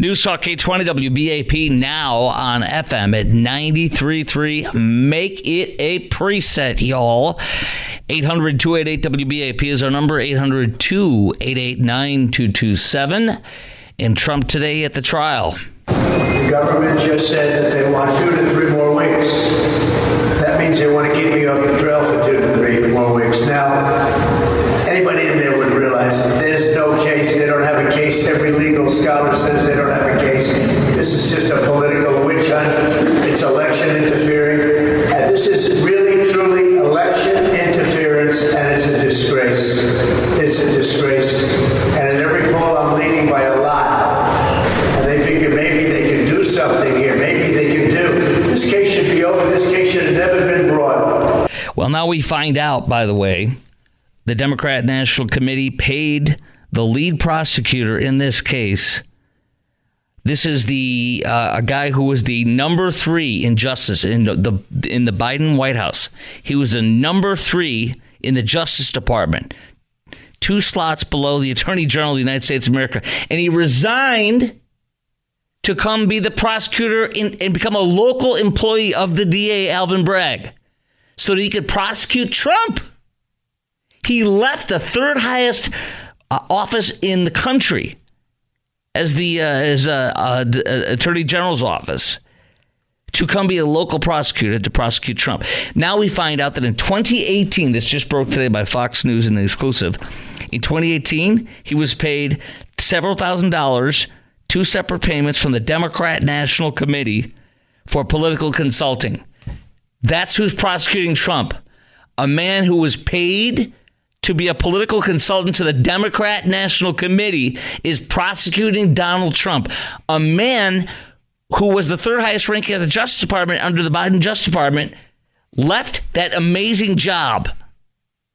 News Talk K20 WBAP now on FM at 93.3. Make it a preset, y'all. 800-288-WBAP is our number, 800-288-9227. And Trump today at the trial. The government just said that they want 2 to 3 more weeks. That means they want to keep me off the trail for 2 to 3 more weeks. Now, anybody in there would realize there's no case. They don't have a case. Every legal scholar says they don't have a case. This is just a political witch hunt. It's election interfering. And this is really, truly election interference, and it's a disgrace. It's a disgrace. And in every poll, I'm leading by a lot. And they figure maybe they can do something here. Maybe they can do. This case should be over. This case should have never been brought. Well, now we find out, by the way, the Democrat National Committee paid the lead prosecutor in this case. This is the a guy who was the number 3 in justice in the Biden White House. He was the number 3 in the Justice Department, 2 slots below the Attorney General of the United States of America, and he resigned to come be the prosecutor and become a local employee of the DA, Alvin Bragg, so that he could prosecute Trump. He left the 3rd highest office in the country as the Attorney General's office to come be a local prosecutor to prosecute Trump. Now we find out that in 2018, this just broke today by Fox News in an exclusive. In 2018, he was paid several $1,000s, 2 separate payments from the Democrat National Committee for political consulting. That's who's prosecuting Trump. A man who was paid to be a political consultant to the Democrat National Committee is prosecuting Donald Trump. A man who was the 3rd highest ranking at the Justice Department under the Biden Justice Department left that amazing job,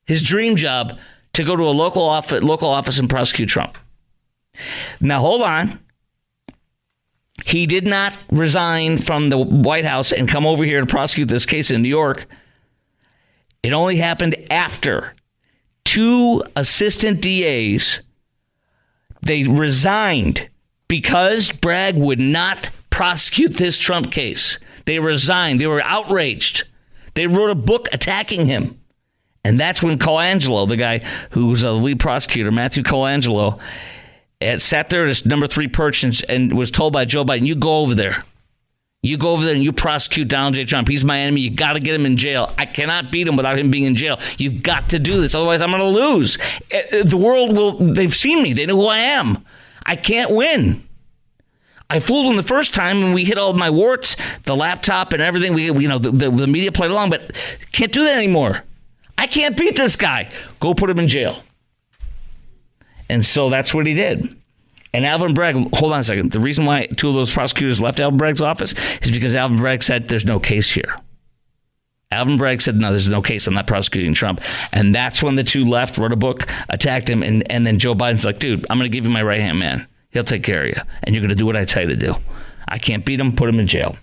his dream job, to go to a local office and prosecute Trump. Now, hold on. He did not resign from the White House and come over here to prosecute this case in New York. It only happened after 2 assistant DAs, they resigned because Bragg would not prosecute this Trump case. They resigned. They were outraged. They wrote a book attacking him. And that's when Colangelo, the guy who was a lead prosecutor, Matthew Colangelo, sat there at his number 3 perch and was told by Joe Biden, you go over there. You go over there and you prosecute Donald J. Trump. He's my enemy. You got to get him in jail. I cannot beat him without him being in jail. You've got to do this. Otherwise, I'm going to lose. The world they've seen me. They know who I am. I can't win. I fooled them the first time when we hit all my warts, the laptop and everything. The media played along, but can't do that anymore. I can't beat this guy. Go put him in jail. And so that's what he did. And Alvin Bragg, hold on a second. The reason why 2 of those prosecutors left Alvin Bragg's office is because Alvin Bragg said there's no case here. Alvin Bragg said, no, there's no case. I'm not prosecuting Trump. And that's when the 2 left, wrote a book, attacked him. And then Joe Biden's like, dude, I'm going to give you my right-hand man. He'll take care of you. And you're going to do what I tell you to do. I can't beat him. Put him in jail.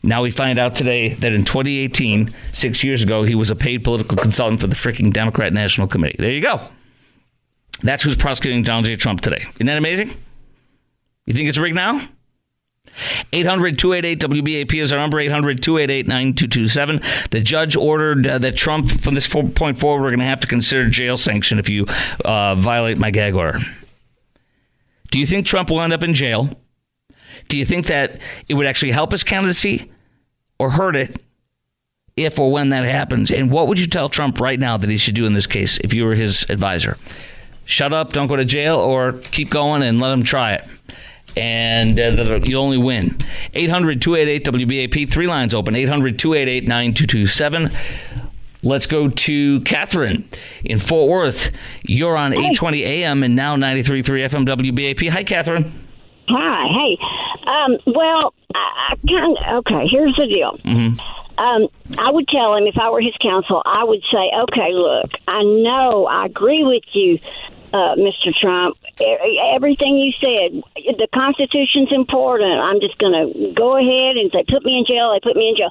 Now we find out today that in 2018, 6 years ago, he was a paid political consultant for the freaking Democrat National Committee. There you go. That's who's prosecuting Donald J. Trump today. Isn't that amazing? You think it's rigged now? 800-288-WBAP is our number, 800-288-9227. The judge ordered that Trump, from this point forward, we're going to have to consider jail sanction if you violate my gag order. Do you think Trump will end up in jail? Do you think that it would actually help his candidacy or hurt it if or when that happens? And what would you tell Trump right now that he should do in this case if you were his advisor? Shut up, don't go to jail, or keep going and let him try it. And you'll only win. 800-288-WBAP, 3 lines open, 800-288-9227. Let's go to Catherine in Fort Worth. You're on 820 AM and now 93.3 FM WBAP. Hi, Catherine. Hi. Hey. Okay, here's the deal. Mm-hmm. I would tell him, if I were his counsel, I would say, okay, look, I know, I agree with you, Mr. Trump. Everything you said, the Constitution's important. I'm just going to go ahead and say, put me in jail. They put me in jail.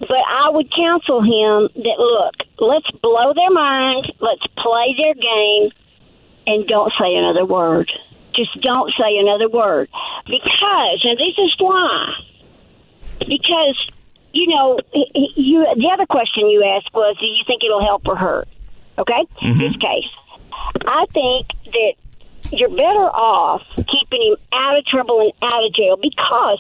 But I would counsel him that, look, let's blow their minds. Let's play their game and don't say another word. Just don't say another word. Because, and this is why, because, the other question you asked was, do you think it'll help or hurt? Okay? Mm-hmm. This case. I think that you're better off keeping him out of trouble and out of jail, because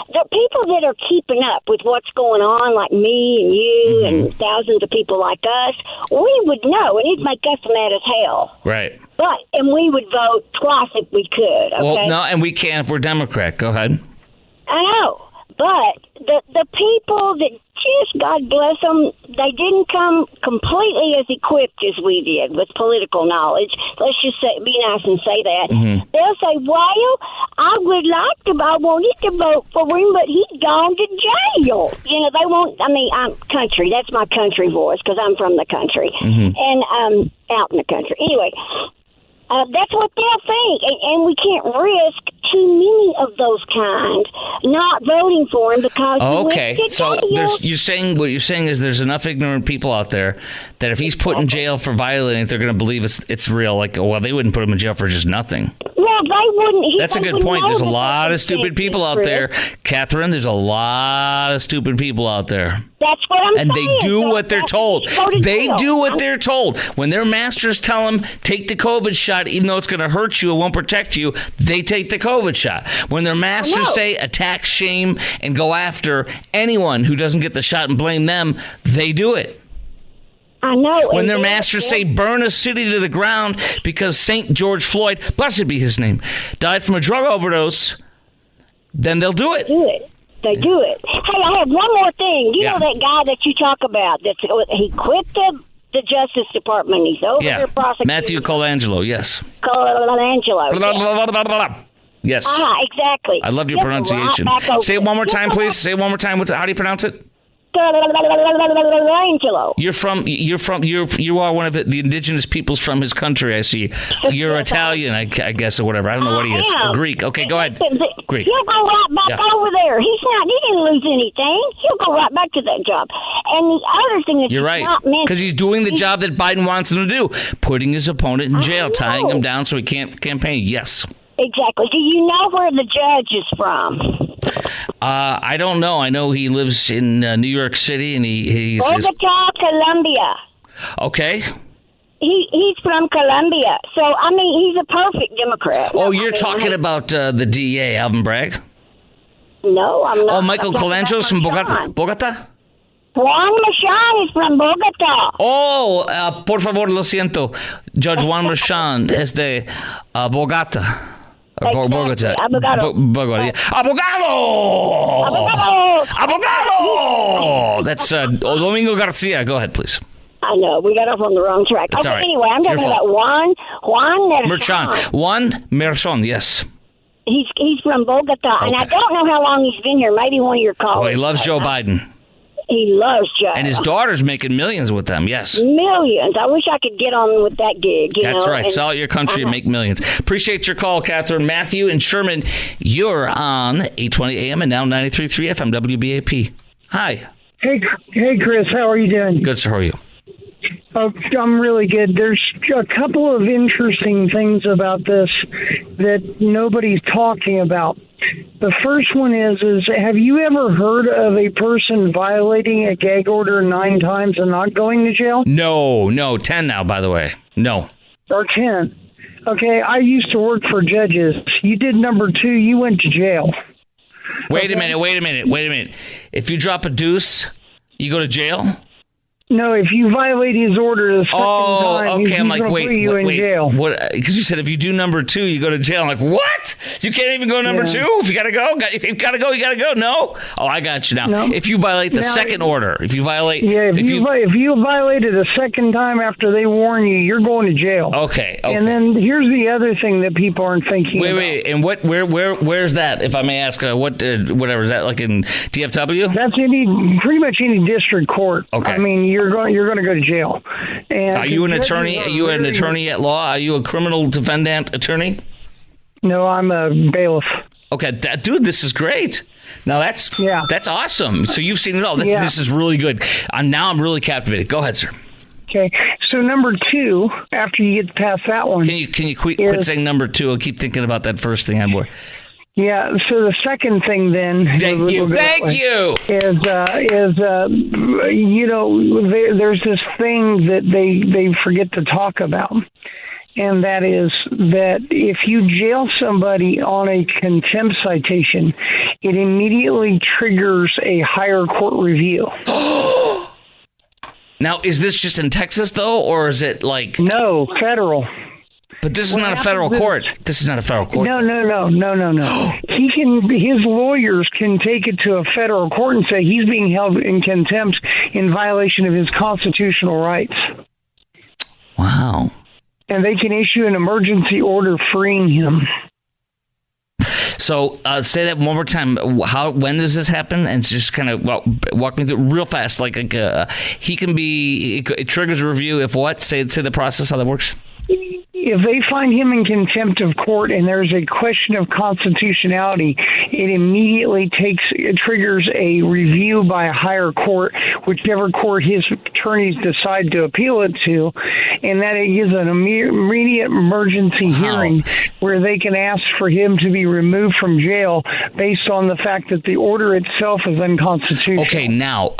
the people that are keeping up with what's going on, like me and you and thousands of people like us, we would know, and it'd make us mad as hell. Right. And we would vote twice if we could. Okay? Well, no, and we can't if we're Democrat. Go ahead. I know. But the people that just, God bless them, they didn't come completely as equipped as we did with political knowledge. Let's just be nice and say that. Mm-hmm. They'll say, well, I wanted to vote for him, but he's gone to jail. They won't, I'm country. That's my country voice, because I'm from the country. Mm-hmm. And out in the country. Anyway, that's what they'll think, and we can't risk too many of those kind not voting for him because. Okay, so what you're saying is there's enough ignorant people out there that if he's put in jail for violating it, they're going to believe it's real. Like, well, they wouldn't put him in jail for just nothing. Well, they wouldn't. That's a good point. There's a lot of stupid people out there, Catherine. There's a lot of stupid people out there. That's what I'm saying. And they do what they're told. They do what they're told. When their masters tell them, take the COVID shot, even though it's going to hurt you, it won't protect you, they take the COVID shot. When their masters say attack, shame, and go after anyone who doesn't get the shot and blame them, they do it. I know. When their masters say burn a city to the ground because St. George Floyd, blessed be his name, died from a drug overdose, then they'll do it. They do it. Hey, I have one more thing. You know that guy that you talk about? He quit the Justice Department. He's over there prosecuting. Matthew Colangelo, yes. Colangelo. Yes. Exactly. I love your pronunciation. Say it one more time, please. Say it one more time. How do you pronounce it? Colangelo. You are one of the indigenous peoples from his country, I see. You're Italian, I guess, or whatever. I don't know what he is. Or Greek. Okay, go ahead. Greek. He'll go right back over there. He didn't lose anything. He'll go right back to that job. And the other thing that you're right, because he's doing the job that Biden wants him to do, putting his opponent in jail, tying him down so he can't campaign. Yes. Exactly. Do you know where the judge is from? I don't know. I know he lives in New York City, and he's Bogota, Colombia. Okay. He's from Colombia, so he's a perfect Democrat. Oh, you're talking about the DA, Alvin Bragg? No, I'm not. Oh, Michael Colangelo's from Bogota? Juan Machan is from Bogota. Oh, por favor, lo siento. Judge Juan Machan es de Bogota. Bogota. Abogado. Bogota. Abogado! Abogado! That's Domingo Garcia. Go ahead, please. I know. We got off on the wrong track. That's okay, right. Anyway, I'm talking about Juan Merchan. Juan Merchan, yes. He's from Bogota, and I don't know how long he's been here. Maybe one of your colleagues. Well, he loves Joe Biden. He loves Joe. And his daughter's making millions with them, yes. Millions. I wish I could get on with that gig. That's right. Sell out your country and make millions. Appreciate your call, Catherine. Matthew and Sherman, you're on 820 AM and now 93.3 FM WBAP. Hi. Hey, Chris. How are you doing? Good, sir. How are you? I'm really good. There's a couple of interesting things about this that nobody's talking about. The first one is have you ever heard of a person violating a gag order 9 times and not going to jail? No, 10 now, by the way. No. Or 10. Okay, I used to work for judges. You did number 2, you went to jail. Wait a minute. If you drop a deuce, you go to jail? No, if you violate his order the second time, okay. I'm like, put you in jail. What? Because you said if you do number 2, you go to jail. I'm like, what? You can't even go number 2? If you gotta go, you gotta go. No. Oh, I got you now. No. If you violate the second order, if you violate, if you violated a second time after they warn you, you're going to jail. Okay. And then here's the other thing that people aren't thinking. Wait. And where's that? If I may ask, whatever is that like in DFW? That's pretty much any district court. Okay. I mean, you're going to go to jail. And are you an attorney? Are you an attorney at law? Are you a criminal defendant attorney? No, I'm a bailiff. Okay, dude, this is great. Now that's awesome. So you've seen it all. This is really good. I'm really captivated. Go ahead, sir. Okay, So number two, after you get past that one, can you quit saying number two? I'll keep thinking about that first thing, boy. Yeah. So the second thing then, thank you, is there's this thing that they forget to talk about. And that is that if you jail somebody on a contempt citation, it immediately triggers a higher court review. Now, is this just in Texas, though, or is it like... No, federal. But this is not a federal court. This is not a federal court. No. His lawyers can take it to a federal court and say he's being held in contempt in violation of his constitutional rights. Wow. And they can issue an emergency order freeing him. So say that one more time. When does this happen? And just kind of walk me through real fast. He can be. It triggers a review if what? Say the process. How that works. If they find him in contempt of court and there's a question of constitutionality, it immediately triggers a review by a higher court, whichever court his attorneys decide to appeal it to, and that it gives an immediate emergency hearing where they can ask for him to be removed from jail based on the fact that the order itself is unconstitutional. Okay, now,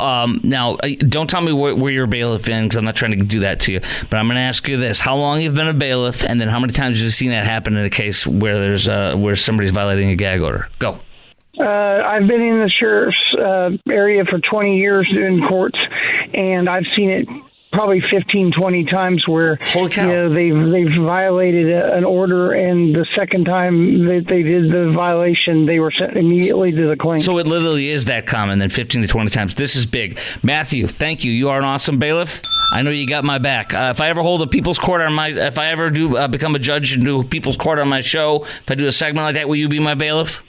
don't tell me where you're a bailiff in, because I'm not trying to do that to you, but I'm going to ask you this. How long you've been a bailiff? And then how many times have you seen that happen in a case where there's where somebody's violating a gag order? Go. I've been in the sheriff's area for 20 years doing courts, and I've seen it probably 15, 20 times where they've violated an order, and the second time that they did the violation, they were sent immediately to the clink. So it literally is that common, then 15 to 20 times. This is big. Matthew, thank you. You are an awesome bailiff. I know you got my back. If I ever hold a people's court if I ever do become a judge and do people's court on my show, if I do a segment like that, will you be my bailiff?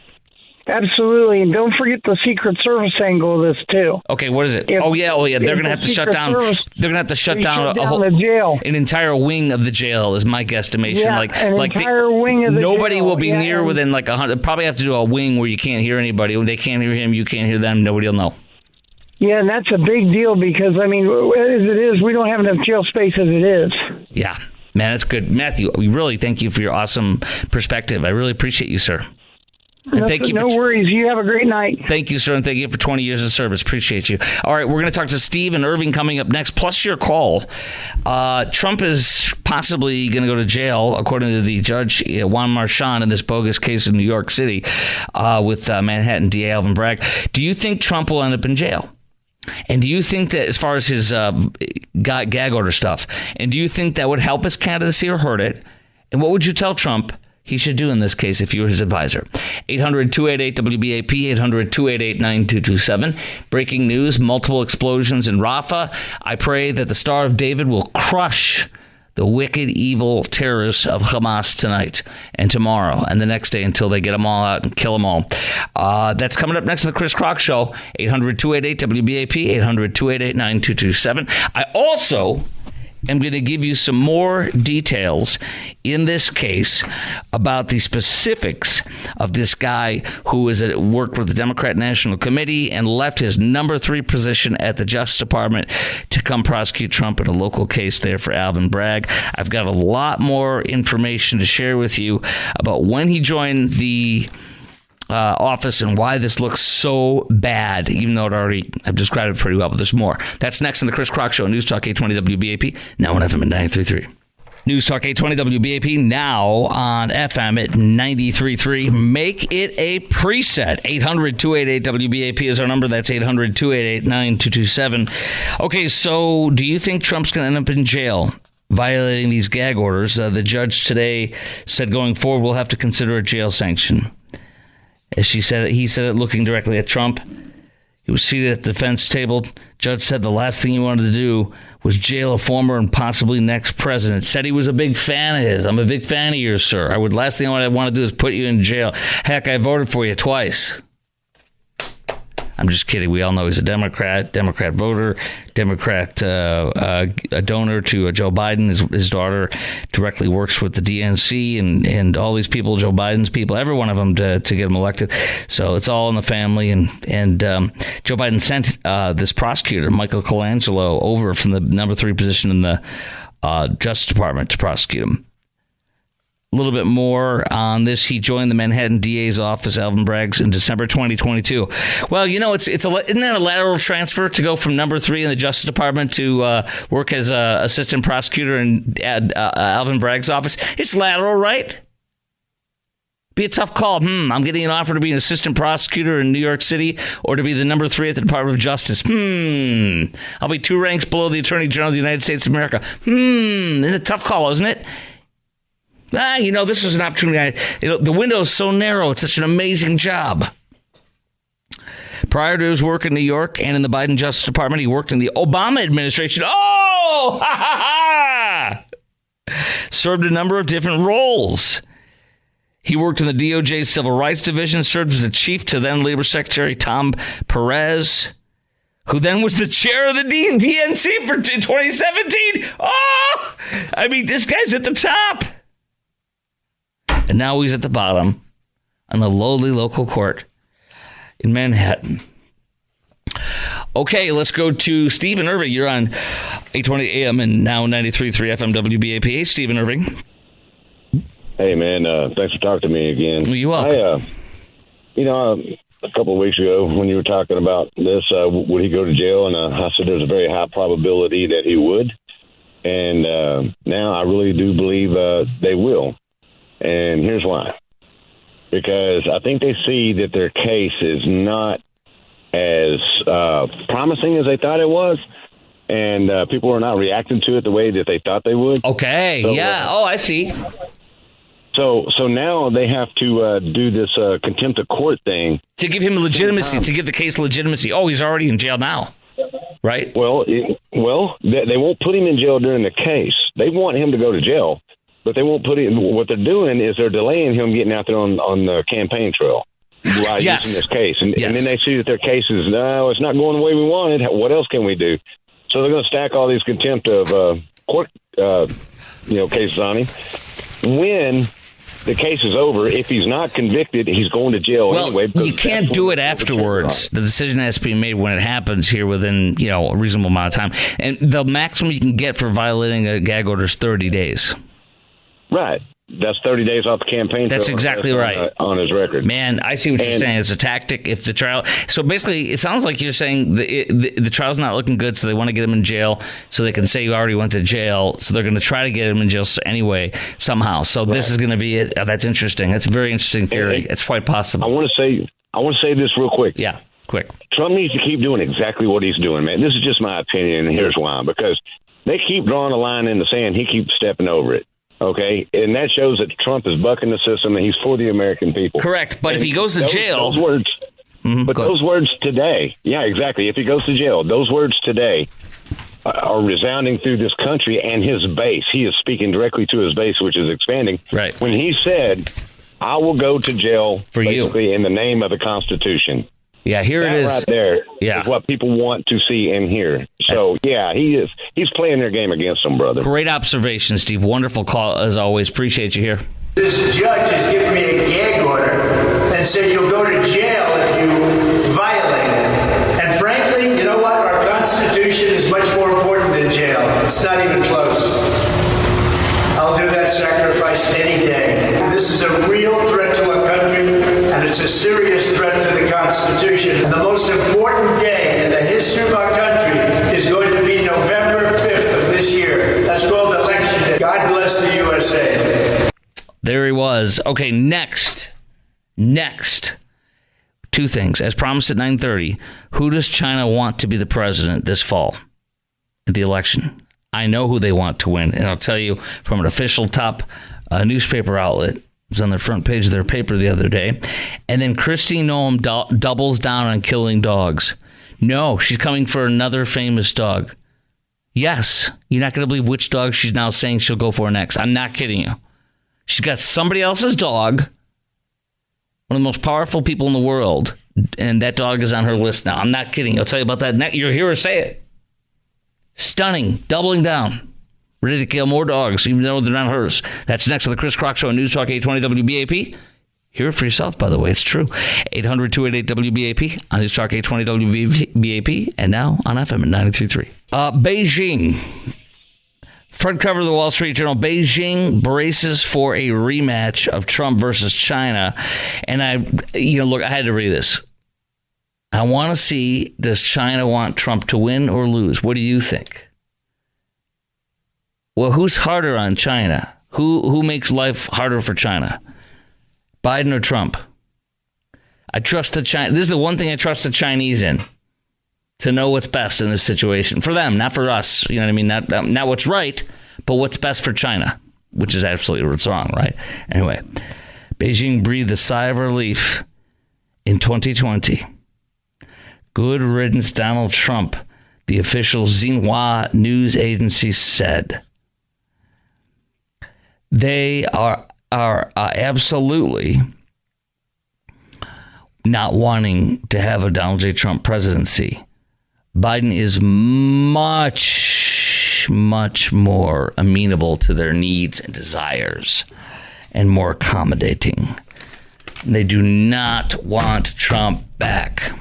Absolutely, and don't forget the Secret Service angle of this too. Okay, what is it? They're going to have to shut down. They're going to have to shut down the jail. An entire wing of the jail, is my guesstimation. Yeah, an entire wing of the jail. Nobody will be near within like 100. Probably have to do a wing where you can't hear anybody. When they can't hear him, you can't hear them. Nobody will know. Yeah, and that's a big deal because, as it is, we don't have enough jail space as it is. Yeah, man, that's good. Matthew, we really thank you for your awesome perspective. I really appreciate you, sir. And no worries. You have a great night. Thank you, sir, and thank you for 20 years of service. Appreciate you. All right, we're going to talk to Steve and Irving coming up next, plus your call. Trump is possibly going to go to jail, according to the judge, Juan Marchand, in this bogus case in New York City with Manhattan DA Alvin Bragg. Do you think Trump will end up in jail? And do you think that, as far as his gag order stuff, and do you think that would help his candidacy or hurt it? And what would you tell Trump he should do in this case if you were his advisor? 800-288-WBAP, 800-288-9227. Breaking news, multiple explosions in Rafah. I pray that the Star of David will crush the wicked, evil terrorists of Hamas tonight and tomorrow and the next day until they get them all out and kill them all. That's coming up next to the Chris Crock Show. 800-288-WBAP, 800-288-9227. I also am going to give you some more details in this case about the specifics of this guy who worked with the Democrat National Committee and left his number 3 position at the Justice Department to come prosecute Trump in a local case there for Alvin Bragg. I've got a lot more information to share with you about when he joined the office and why this looks so bad, even though I've described it pretty well, but there's more. That's next on the Chris Crock Show, News Talk 820 WBAP, now on FM at 93.3. News Talk 820 WBAP, now on FM at 93.3. Make it a preset. 800-288-WBAP is our number. That's 800-288-9227. Okay, so do you think Trump's going to end up in jail violating these gag orders? The judge today said going forward we'll have to consider a jail sanction. As he said it looking directly at Trump. He was seated at the defense table. Judge said the last thing he wanted to do was jail a former and possibly next president. Said he was a big fan of his. I'm a big fan of yours, sir. Last thing I want to do is put you in jail. Heck, I voted for you twice. I'm just kidding. We all know he's a Democrat voter, Democrat a donor to Joe Biden. His daughter directly works with the DNC and all these people, Joe Biden's people, every one of them to get him elected. So it's all in the family. And Joe Biden sent this prosecutor, Michael Colangelo, over from the number 3 position in the Justice Department to prosecute him. A little bit more on this. He joined the Manhattan DA's office, Alvin Braggs, in December 2022. Well, isn't that a lateral transfer to go from number 3 in the Justice Department to work as a assistant prosecutor in Alvin Bragg's office? It's lateral, right? Be a tough call. I'm getting an offer to be an assistant prosecutor in New York City or to be the number 3 at the Department of Justice. I'll be 2 ranks below the Attorney General of the United States of America. It's a tough call, isn't it? This was an opportunity. The window is so narrow. It's such an amazing job. Prior to his work in New York and in the Biden Justice Department, he worked in the Obama administration. Oh! Ha ha ha! Served a number of different roles. He worked in the DOJ's Civil Rights Division, served as the chief to then Labor Secretary Tom Perez, who then was the chair of the DNC for 2017. Oh! I mean, this guy's at the top. And now he's at the bottom on a lowly local court in Manhattan. Okay, let's go to Stephen Irving. You're on 820 AM and now 93.3 FM WBAP. Hey, Stephen Irving. Hey, man. Thanks for talking to me again. Well, you're welcome. A couple of weeks ago when you were talking about this, would he go to jail? And I said there's a very high probability that he would. And now I really do believe they will. And here's why. Because I think they see that their case is not as promising as they thought it was. And people are not reacting to it the way that they thought they would. Okay. So, yeah. I see. So now they have to do this contempt of court thing. To give him legitimacy, to give the case legitimacy. Oh, he's already in jail now. Right? Well, they won't put him in jail during the case. They want him to go to jail. But they won't put it. What they're doing is they're delaying him getting out there on the campaign trail while yes. using this case. And yes. then they see that their case is, no, it's not going the way we wanted. What else can we do? So they're going to stack all these contempt of court cases on him. When the case is over, if he's not convicted, he's going to jail anyway. You can't do it afterwards. The decision has to be made when it happens here within a reasonable amount of time. And the maximum you can get for violating a gag order is 30 days. Right. That's 30 days off the campaign. That's exactly right. On his record. Man, I see what you're saying. It's a tactic. If the trial. So basically, it sounds like you're saying the trial's not looking good, so they want to get him in jail so they can say you already went to jail. So they're going to try to get him in jail anyway, somehow. So This is going to be it. That's interesting. That's a very interesting theory. It's quite possible. I want to say this real quick. Yeah, quick. Trump needs to keep doing exactly what he's doing, man. This is just my opinion, and here's why. Because they keep drawing a line in the sand. He keeps stepping over it. Okay, and that shows that Trump is bucking the system and he's for the American people. Correct, but if he goes to jail... Those words today, yeah, exactly. If he goes to jail, those words today are resounding through this country and his base. He is speaking directly to his base, which is expanding. Right. When he said, I will go to jail for basically you in the name of the Constitution. Yeah, here it is. Right there is what people want to see and hear. So, yeah, he's playing their game against them, brother. Great observation, Steve. Wonderful call, as always. Appreciate you here. This judge has given me a gag order and said you'll go to jail if you violate it. And frankly, you know what? Our Constitution is much more important than jail. It's not even close. I'll do that sacrifice any day. This is a real threat to our country, and it's a serious threat to the Constitution. And the most important day in the history of our country is going to be November 5th of this year. That's called Election Day. God bless the USA. There he was. Okay, next. Two things. As promised at 9:30, who does China want to be the president this fall at the election? I know who they want to win, and I'll tell you from an official top newspaper outlet. It was on the front page of their paper the other day. And then Kristi Noem doubles down on killing dogs. No, she's coming for another famous dog. Yes, you're not going to believe which dog she's now saying she'll go for next. I'm not kidding you. She's got somebody else's dog, one of the most powerful people in the world, and that dog is on her list now. I'm not kidding. I'll tell you about that. You'll hear her say it. Stunning. Doubling down. Ready to kill more dogs, even though they're not hers. That's next on the Chris Crock Show on News Talk 820 WBAP. Hear it for yourself, by the way. It's true. 800-288-WBAP on News Talk 820 WBAP, and now on FM at 93.3. Beijing. Front cover of the Wall Street Journal, Beijing braces for a rematch of Trump versus China. And look, I had to read this. I want to see, does China want Trump to win or lose? What do you think? Well, who's harder on China? Who makes life harder for China? Biden or Trump? I trust the China. This is the one thing I trust the Chinese in, to know what's best in this situation for them, not for us. You know what I mean? Not what's right, but what's best for China, which is absolutely what's wrong, right? Anyway, Beijing breathed a sigh of relief in 2020. Good riddance, Donald Trump, the official Xinhua news agency said. They are absolutely not wanting to have a Donald J. Trump presidency. Biden is much, much more amenable to their needs and desires and more accommodating. They do not want Trump back.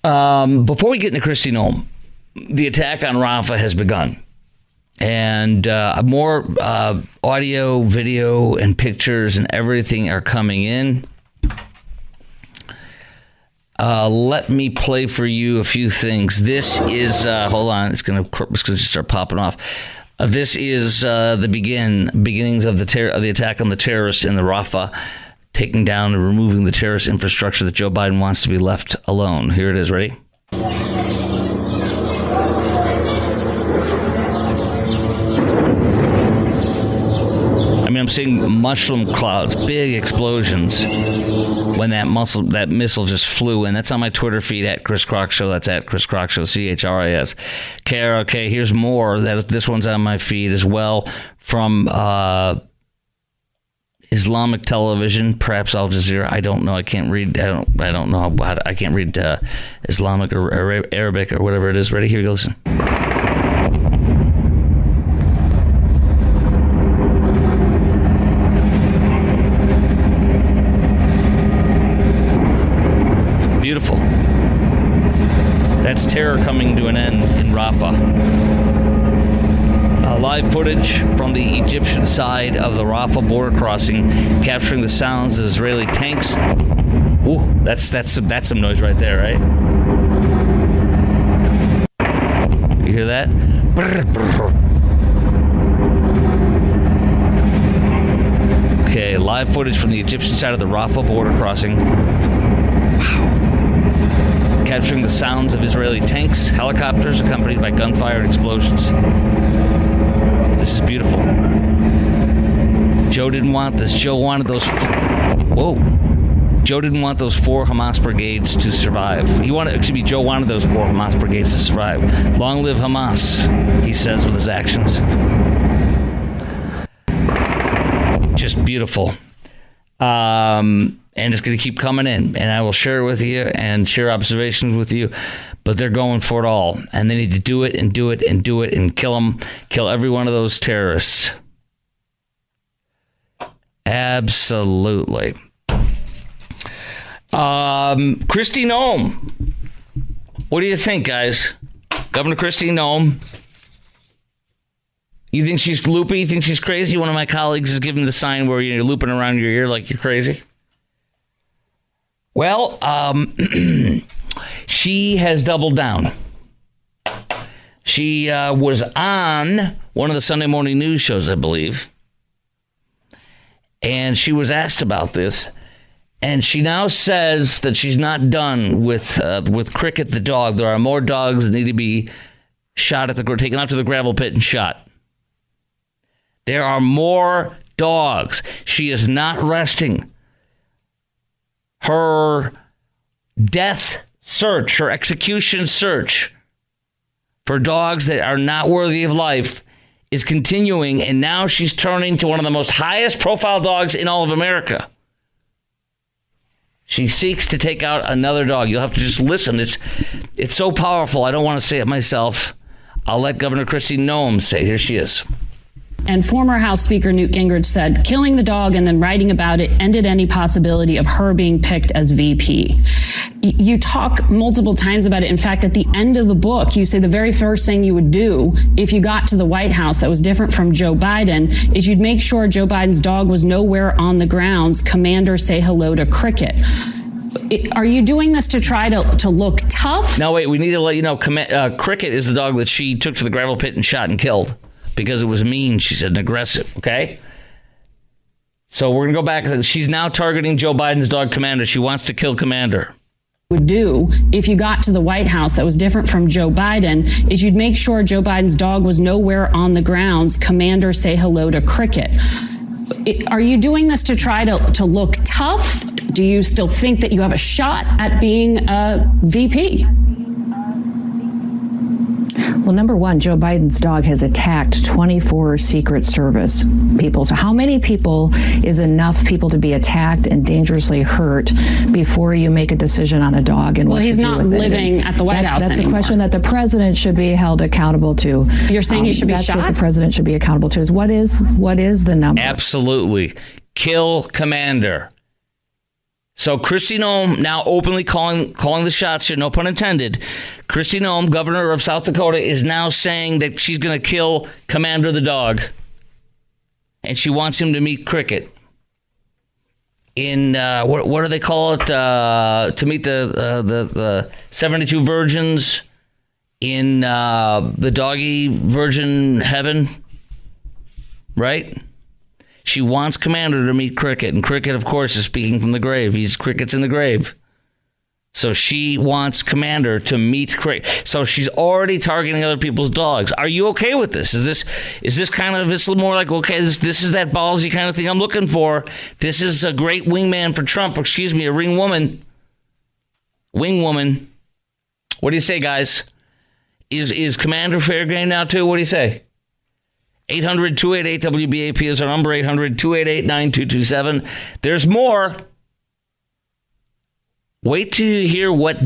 Before we get into Kristi Noem, the attack on Rafah has begun. And more audio, video, and pictures and everything are coming in. Let me play for you a few things. This is, hold on, it's going to start popping off. This is the beginnings of the attack on the terrorists in the Rafah, taking down and removing the terrorist infrastructure that Joe Biden wants to be left alone. Here it is. Ready? I'm seeing mushroom clouds, big explosions when that missile just flew in. That's on my Twitter feed at Chris Crock Show. That's at Chris Crock Show, CHRIS. Okay, here's more. This one's on my feed as well from Islamic television, perhaps Al Jazeera. I don't know. I can't read. I don't know I can't read Islamic or Arabic or whatever it is. Ready? Here you go. Listen. Beautiful. That's terror coming to an end in Rafah. Live footage from the Egyptian side of the Rafah border crossing, capturing the sounds of Israeli tanks. Ooh, that's some noise right there, right? You hear that? Okay, live footage from the Egyptian side of the Rafah border crossing. Wow. Capturing the sounds of Israeli tanks, helicopters, accompanied by gunfire and explosions. This is beautiful. Joe didn't want this. Joe wanted those... Joe didn't want those 4 Hamas brigades to survive. Joe wanted those 4 Hamas brigades to survive. Long live Hamas, he says with his actions. Just beautiful. And it's going to keep coming in, and I will share with you and share observations with you, but they're going for it all, and they need to do it and do it and do it and kill every one of those terrorists. Absolutely. Kristi Noem. What do you think, guys? Governor Kristi Noem. You think she's loopy? You think she's crazy? One of my colleagues is giving the sign where you're looping around your ear like you're crazy. Well, she has doubled down. She was on one of the Sunday morning news shows, I believe, and she was asked about this, and she now says that she's not done with Cricket the dog. There are more dogs that need to be taken out to the gravel pit and shot. There are more dogs. She is not resting. Her death search, her execution search for dogs that are not worthy of life is continuing, and now she's turning to one of the most highest profile dogs in all of America. She seeks to take out another dog. You'll have to just listen. It's so powerful. I don't want to say it myself. I'll let Governor Kristi Noem say it. Here she is. And former House Speaker Newt Gingrich said, killing the dog and then writing about it ended any possibility of her being picked as VP. You talk multiple times about it. In fact, at the end of the book, you say the very first thing you would do if you got to the White House that was different from Joe Biden is you'd make sure Joe Biden's dog was nowhere on the grounds. Commander, say hello to Cricket. Are you doing this to try to look tough? No, wait, we need to let you know, Cricket is the dog that she took to the gravel pit and shot and killed because it was mean, she said, and aggressive, okay? So we're going to go back. She's now targeting Joe Biden's dog, Commander. She wants to kill Commander. Would do if you got to the White House that was different from Joe Biden is you'd make sure Joe Biden's dog was nowhere on the grounds. Commander, say hello to Cricket. Are you doing this to try to look tough? Do you still think that you have a shot at being a VP? Well, number one, Joe Biden's dog has attacked 24 Secret Service people. So how many people is enough people to be attacked and dangerously hurt before you make a decision on a dog and what to do with it? Well, he's not living at the White House That's anymore. a question that the president should be held accountable to. You're saying he should be shot? That's what the president should be accountable to. Is what is the number? Absolutely. Kill Commander. So Kristi Noem now openly calling the shots here, no pun intended. Kristi Noem, governor of South Dakota, is now saying that she's going to kill Commander the dog. And she wants him to meet Cricket. In, what do they call it? To meet the 72 virgins in the doggy virgin heaven. Right? She wants Commander to meet Cricket, and Cricket, of course, is speaking from the grave. Cricket's in the grave. So she wants Commander to meet Cricket. So she's already targeting other people's dogs. Are you okay with this? Is this kind of, it's more like, okay, this is that ballsy kind of thing I'm looking for. This is a great wingman for Trump. Excuse me, a ring woman. Wing woman. What do you say, guys? Is Commander fair game now, too? What do you say? 800-288-WBAP is our number, 800-288-9227. There's more. Wait till you hear what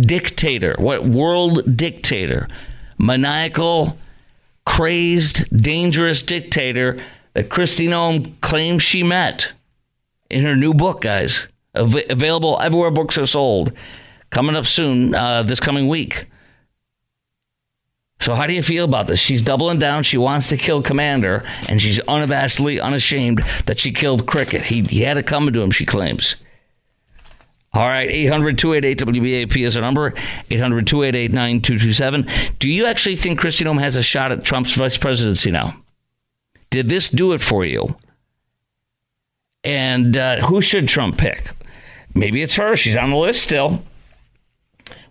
world dictator, maniacal, crazed, dangerous dictator that Kristi Noem claims she met in her new book, guys. Available everywhere books are sold. Coming up soon, this coming week. So how do you feel about this? She's doubling down. She wants to kill Commander, and she's unabashedly unashamed that she killed Cricket. He had it coming to him, she claims. All right, 800-288-WBAP is our number, 800-288-9227. Do you actually think Kristi Noem has a shot at Trump's vice presidency now? Did this do it for you? And who should Trump pick? Maybe it's her. She's on the list still.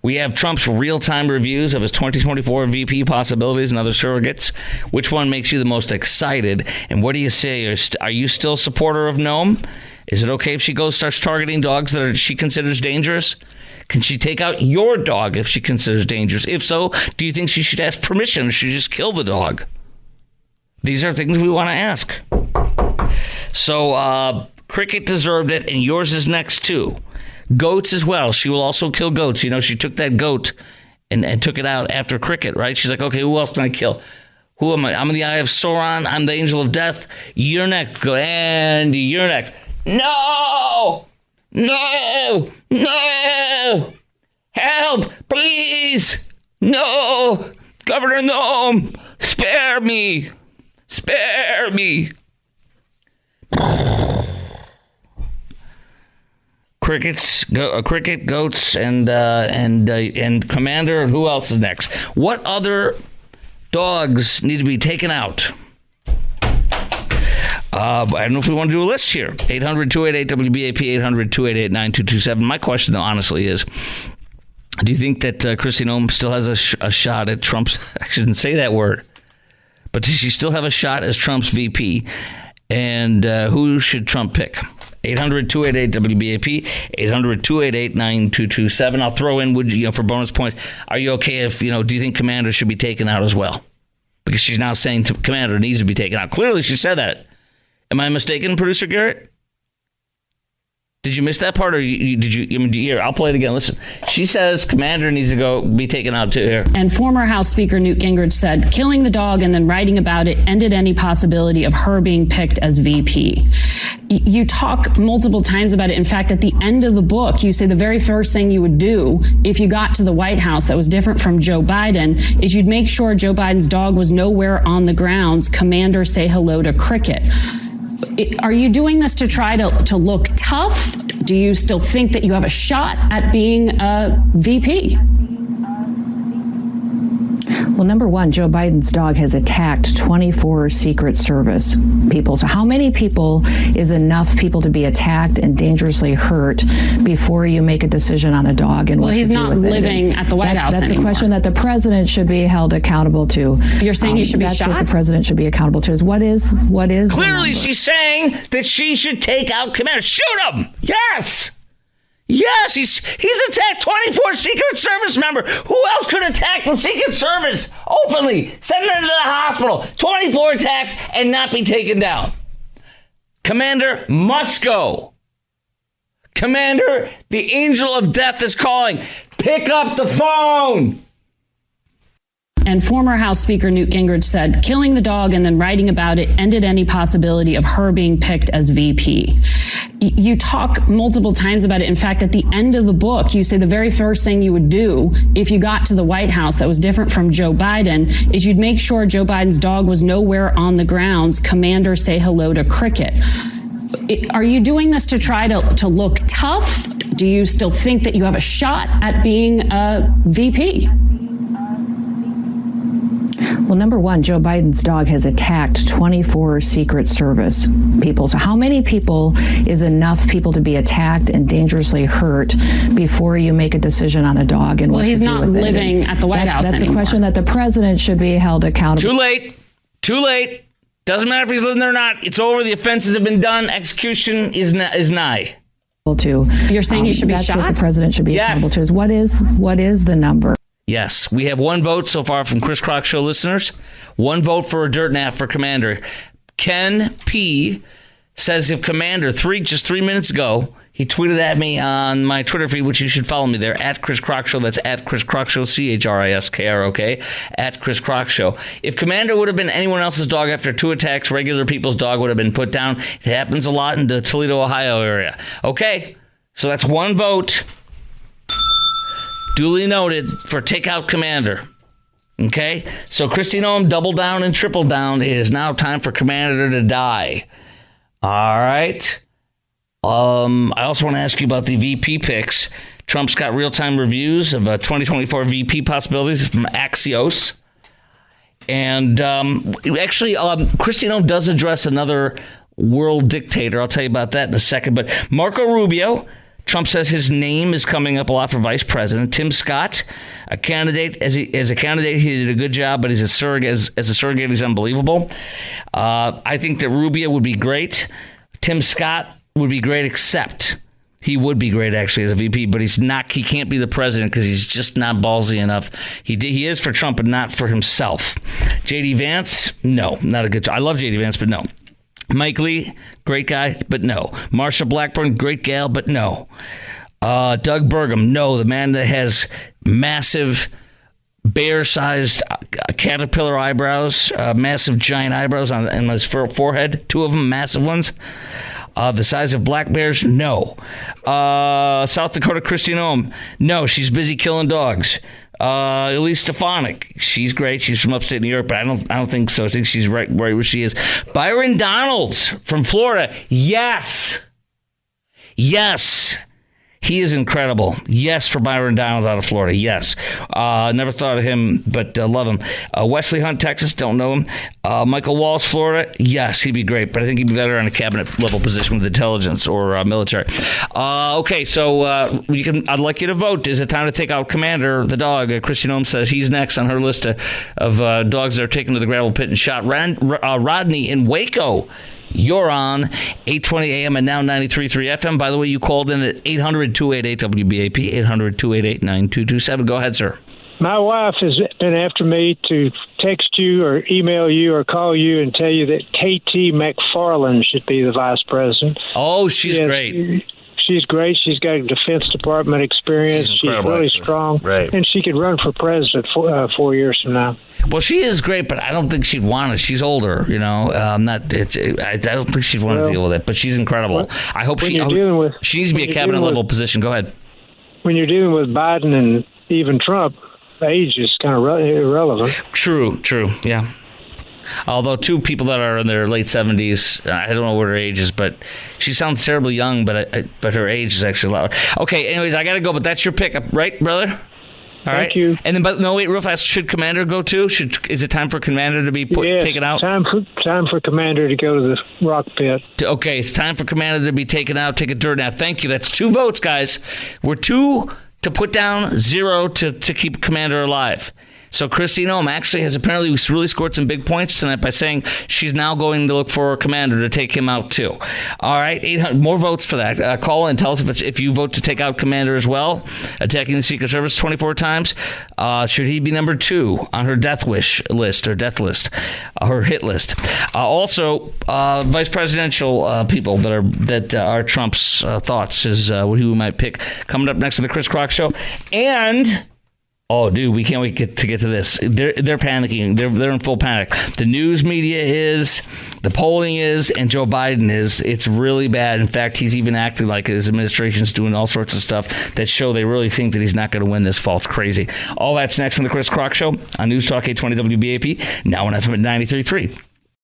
We have Trump's real-time reviews of his 2024 VP possibilities and other surrogates. Which one makes you the most excited? And what do you say? Are you still a supporter of Noem? Is it okay if she starts targeting dogs that she considers dangerous? Can she take out your dog if she considers dangerous? If so, do you think she should ask permission or should she just kill the dog? These are things we want to ask. So, Cricket deserved it, and yours is next, too. Goats as well. She will also kill goats. You know, she took that goat and took it out after Cricket, right? She's like, okay, who else can I kill? Who am I? I'm in the Eye of Sauron. I'm the Angel of Death. You're next. And you're next. No! No! No! Help! Please! No! Governor Noem! Spare me! Spare me! Cricket, goats, and Commander. Who else is next? What other dogs need to be taken out? I don't know if we want to do a list here. 800-288-WBAP, 800-288-9227. My question, though, honestly, is, do you think that Kristi Noem still has a shot at Trump's... I shouldn't say that word. But does she still have a shot as Trump's VP? And who should Trump pick? 800-288-WBAP, 800-288-9227. I'll throw in, for bonus points, are you okay if, do you think Commander should be taken out as well? Because she's now saying Commander needs to be taken out. Clearly, she said that. Am I mistaken, Producer Garrett? Did you miss that part, or did you? I mean, here, I'll play it again. Listen, she says Commander needs to be taken out too. Here. And former House Speaker Newt Gingrich said killing the dog and then writing about it ended any possibility of her being picked as VP. You talk multiple times about it. In fact, at the end of the book, you say the very first thing you would do if you got to the White House that was different from Joe Biden is you'd make sure Joe Biden's dog was nowhere on the grounds. Commander, say hello to Cricket. Are you doing this to try to look tough? Do you still think that you have a shot at being a VP? Well, number one, Joe Biden's dog has attacked 24 Secret Service people. So how many people is enough people to be attacked and dangerously hurt before you make a decision on a dog and what to do with it? Well, he's not living at the White House That's anymore. a question that the president should be held accountable to. You're saying he should be shot? That's what the president should be accountable to. Is what is Clearly, she's saying that she should take out Commander. Shoot him! Yes! Yes, he's attacked 24 Secret Service member. Who else could attack the Secret Service openly? Send her to the hospital. 24 attacks and not be taken down. Commander must go. Commander, the angel of death is calling. Pick up the phone. And former House Speaker Newt Gingrich said killing the dog and then writing about it ended any possibility of her being picked as VP. You talk multiple times about it. In fact, at the end of the book, you say the very first thing you would do if you got to the White House that was different from Joe Biden is you'd make sure Joe Biden's dog was nowhere on the grounds. Commander, say hello to Cricket. Are you doing this to try to look tough? Do you still think that you have a shot at being a VP? Well, number one, Joe Biden's dog has attacked 24 Secret Service people. So how many people is enough people to be attacked and dangerously hurt before you make a decision on a dog and what to do with it? Well, he's not living at the White House anymore. That's a question that the president should be held accountable. Too late. Doesn't matter if he's living there or not. It's over. The offenses have been done. Execution is nigh. You're saying he should be that's shot? That's what the president should be accountable to. Is what is the number? Yes, we have one vote so far from Chris Crock Show listeners. One vote for a dirt nap for Commander. Ken P. says if Commander, just 3 minutes ago, he tweeted at me on my Twitter feed, which you should follow me there, at Chris Crock Show. That's at Chris Crock Show, ChrisKrock, at Chris Crock Show. If Commander would have been anyone else's dog after 2 attacks, regular people's dog would have been put down. It happens a lot in the Toledo, Ohio area. Okay, so that's one vote. Duly noted for take out Commander. Okay? So Kristi Noem double down and triple down. It is now time for Commander to die. All right. I also want to ask you about the VP picks. Trump's got real-time reviews of 2024 VP possibilities from Axios. And actually, Kristi Noem does address another world dictator. I'll tell you about that in a second. But Marco Rubio, Trump says his name is coming up a lot for vice president. Tim Scott, a candidate, as a candidate, he did a good job, but as a surrogate, he's unbelievable. I think that Rubio would be great. Tim Scott would be great, except he would be great actually as a VP, but he's not. He can't be the president because he's just not ballsy enough. He is for Trump, but not for himself. J.D. Vance, no, not a good. I love J.D. Vance, but no. Mike Lee, great guy, but no. Marsha Blackburn, great gal, but no. Doug Burgum, no. The man that has massive, bear-sized caterpillar eyebrows, massive giant eyebrows on his forehead, 2 of them, massive ones. The size of black bears, no. South Dakota Kristi Noem, no. She's busy killing dogs. Elise Stefanik, she's great. She's from upstate New York, but I don't think so. I think she's right where she is. Byron Donalds from Florida, yes. He is incredible. Yes, for Byron Donalds out of Florida. Yes. Never thought of him, but love him. Wesley Hunt, Texas. Don't know him. Michael Walsh, Florida. Yes, he'd be great, but I think he'd be better in a cabinet level position with intelligence or military. Okay, so I'd like you to vote. Is it time to take out Commander, the dog? Kristi Noem says he's next on her list of dogs that are taken to the gravel pit and shot. Rodney in Waco. You're on 820 AM and now 93.3 FM. By the way, you called in at 800-288-WBAP, 800-288-9227. Go ahead, sir. My wife has been after me to text you or email you or call you and tell you that KT McFarland should be the vice president. Oh, she's great. She's great. She's got a Defense Department experience. She's really strong. Right. And she could run for president 4 years from now. Well, she is great, but I don't think she'd want it. She's older, you know. I don't think she'd want to deal with it, but she's incredible. I hope she needs to be a cabinet level position. Go ahead. When you're dealing with Biden and even Trump, age is kind of irrelevant. True, yeah. Although two people that are in their late 70s, I don't know what her age is, but she sounds terribly young, but her age is actually loud. Okay, anyways, I got to go, but that's your pick, right, brother? All right. Thank you. And then, but no, wait, real fast. Should Commander go too? Is it time for Commander to be taken out? Time for Commander to go to the rock pit. Okay, it's time for Commander to be taken out. Take a dirt nap. Thank you. That's 2 votes, guys. We're 2 to put down, 0 to keep Commander alive. So Kristi Noem actually has apparently really scored some big points tonight by saying she's now going to look for a Commander to take him out too. All right, 800 more votes for that. Call in, tell us if you vote to take out Commander as well. Attacking the Secret Service 24 times. Should he be number 2 on her death wish list or death list, her hit list? Also, vice presidential people that are Trump's thoughts is what he might pick. Coming up next to the Chris Crock Show. And oh, dude, we can't wait to get to this. They're panicking. They're in full panic. The news media is, the polling is, and Joe Biden is. It's really bad. In fact, he's even acting like his administration's doing all sorts of stuff that show they really think that he's not going to win this fall. It's crazy. All that's next on the Chris Crock Show on News Talk 820 WBAP, now on FM at 93.3.